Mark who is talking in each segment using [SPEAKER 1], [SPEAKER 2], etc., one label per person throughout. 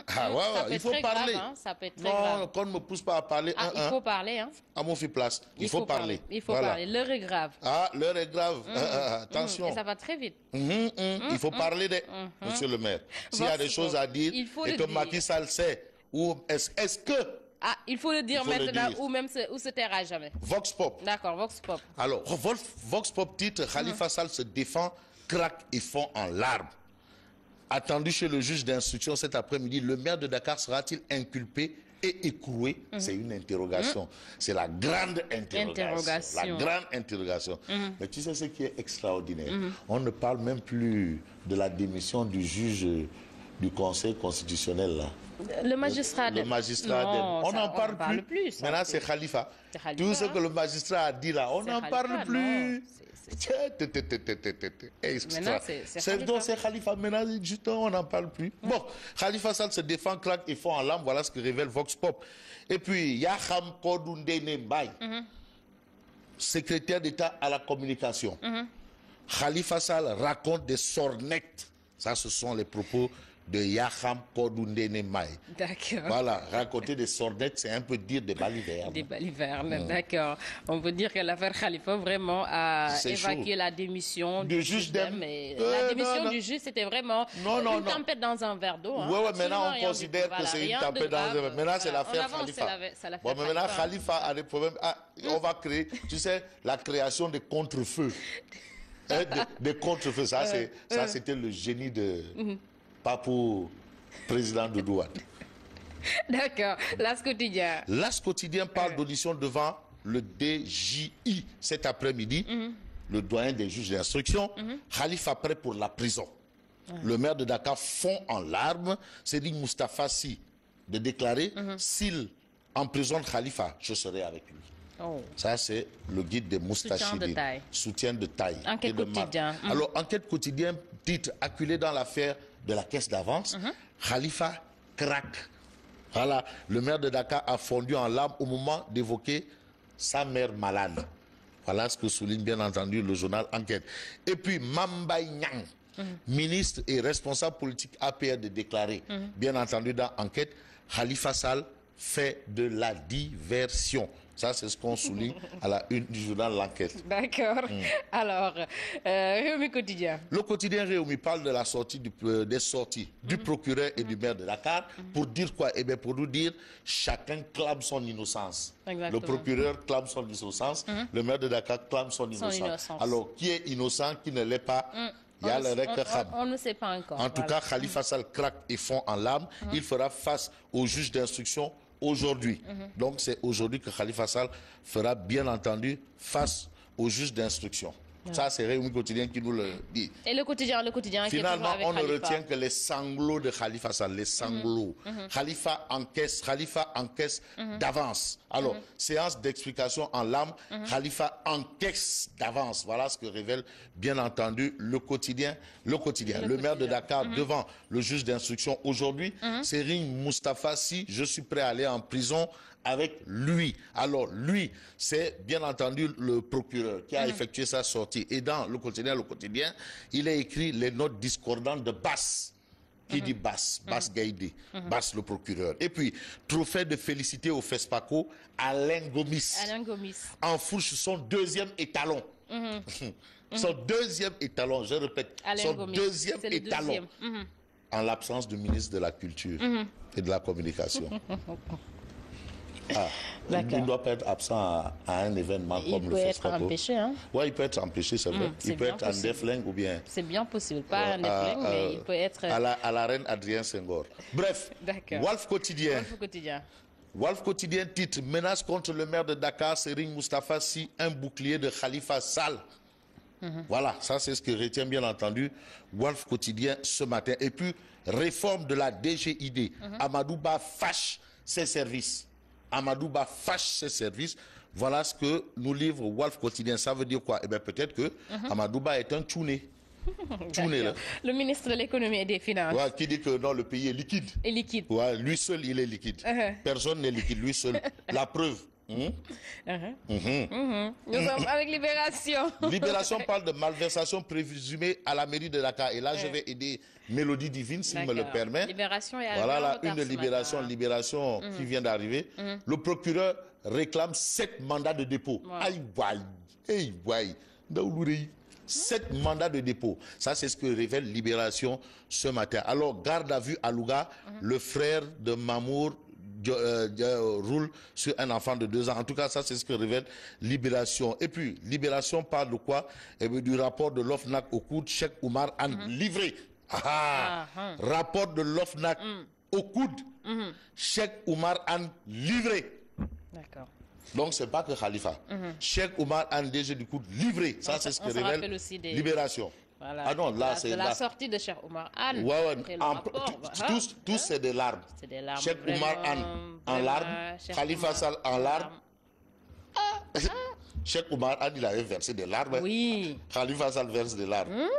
[SPEAKER 1] Ah ouais, il faut parler.
[SPEAKER 2] Grave, hein, ça peut être très grave.
[SPEAKER 1] Non, qu'on ne me pousse pas à parler.
[SPEAKER 2] Ah, il faut parler, hein.
[SPEAKER 1] À mon fait place. Il faut parler.
[SPEAKER 2] Il faut parler. L'heure est grave.
[SPEAKER 1] Ah, l'heure est grave. Attention.
[SPEAKER 2] Et ça va très vite.
[SPEAKER 1] Il faut parler, monsieur le maire. S'il y a des choses à dire et que Macky Sall sait, ou est-ce que...
[SPEAKER 2] Ah, il faut le dire maintenant ou même ou se taire à jamais.
[SPEAKER 1] Vox Pop.
[SPEAKER 2] D'accord, Vox Pop.
[SPEAKER 1] Alors, Vox Pop titre, Khalifa Sall se défend, craque et fond en larmes. Attendu chez le juge d'instruction cet après-midi, le maire de Dakar sera-t-il inculpé et écroué? C'est une interrogation. C'est la grande interrogation. La grande interrogation. Mais tu sais ce qui est extraordinaire? On ne parle même plus de la démission du juge du Conseil constitutionnel là.
[SPEAKER 2] Le magistrat.
[SPEAKER 1] Le magistrat. On n'en parle plus. Maintenant, c'est Khalifa. Tout ce que le magistrat a dit là, on n'en parle plus. C'est Khalifa. Maintenant, justement, on n'en parle plus. Bon, Khalifa Sall se défend, craque et fond en larmes. Voilà ce que révèle Vox Pop. Et puis, Yaham Kodundene Mbaye, secrétaire d'État à la communication. Khalifa Sall raconte des sornettes. Ça, ce sont les propos de Yaham Kodundene Mbaye.
[SPEAKER 2] D'accord.
[SPEAKER 1] Voilà, raconter des sornettes, c'est un peu dire des balivernes.
[SPEAKER 2] Des balivernes, d'accord. On peut dire que l'affaire Khalifa vraiment a évacué la démission du juge. Mais la démission du juge, c'était vraiment une tempête dans un verre d'eau.
[SPEAKER 1] Oui, maintenant on considère que c'est une tempête dans un verre d'eau. Maintenant, c'est l'affaire Khalifa. Bon, mais maintenant, Khalifa a des problèmes. Ah, on va créer, tu sais, la création de contre-feux. Des contre-feux, ça c'était le génie de Papou, président de Douane.
[SPEAKER 2] D'accord. L'As quotidien.
[SPEAKER 1] L'As quotidien parle d'audition devant le DJI cet après-midi, le doyen des juges d'instruction. Khalifa prêt pour la prison. Le maire de Dakar fond en larmes. Serigne Moustapha Sy de déclarer s'il emprisonne Khalifa, je serai avec lui. Ça, c'est le guide des Moustachidis. Soutien de taille.
[SPEAKER 2] Enquête quotidien.
[SPEAKER 1] Alors, enquête quotidien, titre acculé dans l'affaire de la caisse d'avance. Khalifa craque. Voilà, le maire de Dakar a fondu en larmes au moment d'évoquer sa mère malade. Voilà ce que souligne bien entendu le journal Enquête. Et puis, Mambay Nyang, ministre et responsable politique APR de déclarer, bien entendu dans Enquête, Khalifa Sall fait de la diversion. Ça, c'est ce qu'on souligne à la une du journal L'Enquête.
[SPEAKER 2] D'accord. Alors, Réumi Quotidien.
[SPEAKER 1] Le quotidien Réumi parle de la sortie des sorties du procureur et du maire de Dakar. Pour dire quoi? Eh bien, pour nous dire, chacun clame son innocence.
[SPEAKER 2] Exactement.
[SPEAKER 1] Le procureur clame son innocence. Le maire de Dakar clame son innocence. Alors, qui est innocent, qui ne l'est pas?
[SPEAKER 2] On ne sait pas encore.
[SPEAKER 1] En tout cas, Khalifa Sall craque et fond en larmes. Il fera face au juge d'instruction aujourd'hui. Donc, c'est aujourd'hui que Khalifa Sall fera bien entendu face au juge d'instruction. Ça, c'est Réumi Quotidien qui nous le dit.
[SPEAKER 2] Et le quotidien
[SPEAKER 1] finalement,
[SPEAKER 2] avec
[SPEAKER 1] on ne
[SPEAKER 2] Khalifa.
[SPEAKER 1] retient que les sanglots de Khalifa Sall, les sanglots. Khalifa encaisse d'avance. Alors, séance d'explication en larmes, Khalifa encaisse d'avance. Voilà ce que révèle bien entendu le quotidien. Le maire de Dakar devant le juge d'instruction aujourd'hui, Serigne Moustapha Sy, je suis prêt à aller en prison avec lui. Alors, lui, c'est bien entendu le procureur qui a effectué sa sortie. Et dans le quotidien, il a écrit les notes discordantes de Bass. Qui dit Bass? Bass Gaïdé. Bass, le procureur. Et puis, trophée de félicité au FESPACO, Alain Gomis. En fourche son deuxième étalon. Son deuxième étalon, je répète. Son deuxième étalon. En l'absence du ministre de la Culture et de la Communication. Il ne doit pas être absent à un événement comme le FESPACO.
[SPEAKER 2] Il peut être empêché, hein?
[SPEAKER 1] Oui, il peut être empêché, c'est vrai. Il peut être en déflingue ou bien...
[SPEAKER 2] C'est bien possible, pas en déflingue, mais il peut être...
[SPEAKER 1] À la reine Adrien Senghor. Bref, Walf Quotidien. Walf Quotidien titre « Menace contre le maire de Dakar, Serigne Moustapha Sy, un bouclier de Khalifa Sall ». Voilà, ça c'est ce que retient bien entendu Walf Quotidien ce matin. Et puis, réforme de la DGID. Amadou Ba fâche ses services. Amadouba fâche ses services. Voilà ce que nous livre Walf Quotidien. Ça veut dire quoi? Eh bien, peut-être que Amadouba est un tchouné.
[SPEAKER 2] Le ministre de l'économie et des finances.
[SPEAKER 1] Ouais, qui dit que non, le pays est liquide. Ouais, lui seul, il est liquide. Personne n'est liquide, lui seul. La preuve,
[SPEAKER 2] Nous sommes avec Libération.
[SPEAKER 1] Libération parle de malversation présumée à la mairie de Dakar. Et là, je vais aider Mélodie Divine, s'il me le permet.
[SPEAKER 2] Libération est
[SPEAKER 1] voilà la une de Libération qui vient d'arriver. Le procureur réclame 7 mandats de dépôt. Aïe, aïe, aïe, 7 mandats de dépôt. Ça, c'est ce que révèle Libération ce matin. Alors, garde à vue à Louga, le frère de Mamour roule sur un enfant de 2 ans. En tout cas, ça, c'est ce que révèle Libération. Et puis, Libération parle de quoi? Eh bien, du rapport de l'OFNAC au coude, Cheikh Oumar Anne livré. Rapport de l'OFNAC au coude, Cheikh Oumar Anne livré.
[SPEAKER 2] D'accord.
[SPEAKER 1] Donc, ce n'est pas que Khalifa. Cheikh Oumar Anne DG du coude livré. Ça, c'est ce que révèle Libération.
[SPEAKER 2] Voilà.
[SPEAKER 1] Ah non, là, c'est
[SPEAKER 2] la sortie de Cheikh Oumar Anne.
[SPEAKER 1] Tous, c'est des larmes. Cheikh Oumar Anne en larmes, Khalifa Sall en larmes. Cheikh Oumar Anne, il avait versé des larmes.
[SPEAKER 2] Oui.
[SPEAKER 1] Khalifa Sall verse des larmes.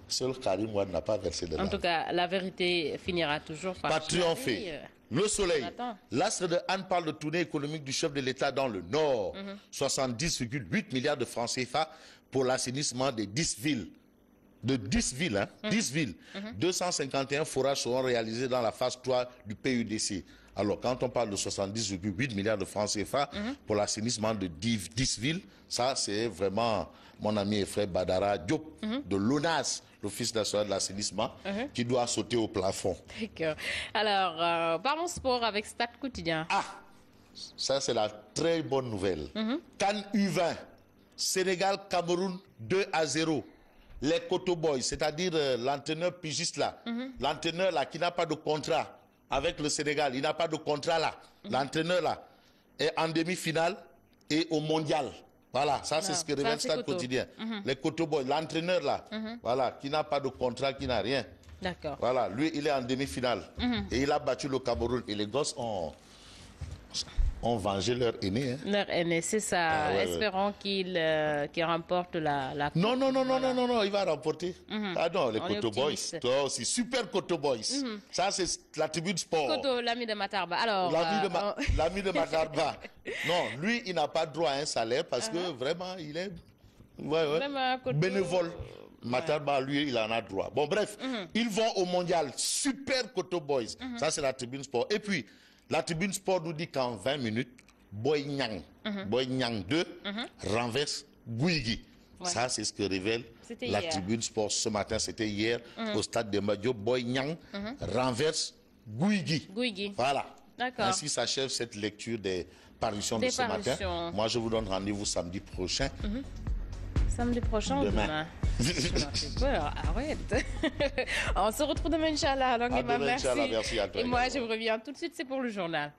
[SPEAKER 1] Seul Karim Wade n'a pas versé des larmes.
[SPEAKER 2] En tout cas, la vérité finira toujours
[SPEAKER 1] par triompher. Le soleil. L'astre de Anne parle de tournée économique du chef de l'État dans le Nord. 70,8 milliards de francs CFA pour l'assainissement des 10 villes. De 10 villes, hein, 10 villes. 251 forages seront réalisés dans la phase 3 du PUDC. Alors, quand on parle de 70,8 milliards de francs CFA pour l'assainissement de 10 villes, ça, c'est vraiment mon ami et frère Badara Diop de l'ONAS, l'Office national de l'assainissement, qui doit sauter au plafond.
[SPEAKER 2] D'accord. Alors, parlons sport avec Stade Quotidien.
[SPEAKER 1] Ça, c'est la très bonne nouvelle. CAN U20, Sénégal-Cameroun 2-0. Les Koto Boys, c'est-à-dire l'entraîneur pigiste là, l'entraîneur là qui n'a pas de contrat avec le Sénégal, il n'a pas de contrat là, l'entraîneur là est en demi-finale et au mondial. Voilà, ça c'est ce que révèle Stade Quotidien. Les Koto Boys, l'entraîneur là, voilà, qui n'a pas de contrat, qui n'a rien.
[SPEAKER 2] D'accord.
[SPEAKER 1] Voilà, lui il est en demi-finale et il a battu le Cameroun et les gosses ont vengé leur aîné. Hein.
[SPEAKER 2] Leur aîné, c'est ça. Espérons qu'il remporte la coupe.
[SPEAKER 1] Non, il va remporter. Ah non, les Koto Boys, toi aussi, super Koto Boys. Ça, c'est la tribune sport.
[SPEAKER 2] Koto, l'ami de Matarba. Alors,
[SPEAKER 1] l'ami de Matarba. Non, lui, il n'a pas droit à un salaire parce que vraiment, il est bénévole. Matarba, lui, il en a droit. Bon, bref, ils vont au mondial. Super Koto Boys. Ça, c'est la tribune sport. Et puis, la tribune sport nous dit qu'en 20 minutes, Boy Niang 2 renverse Guigui. Ça, c'est ce que révèle la tribune sport ce matin. C'était hier au stade de Madio. Boy Niang renverse Guigui. Voilà. Ainsi s'achève cette lecture des parutions de ce matin. Moi, je vous donne rendez-vous samedi prochain.
[SPEAKER 2] Samedi prochain ou demain? Tu m'as fait peur, arrête. On se retrouve demain, Inch'Allah. Merci.
[SPEAKER 1] Merci à toi.
[SPEAKER 2] Et moi, je reviens tout de suite, c'est pour le journal.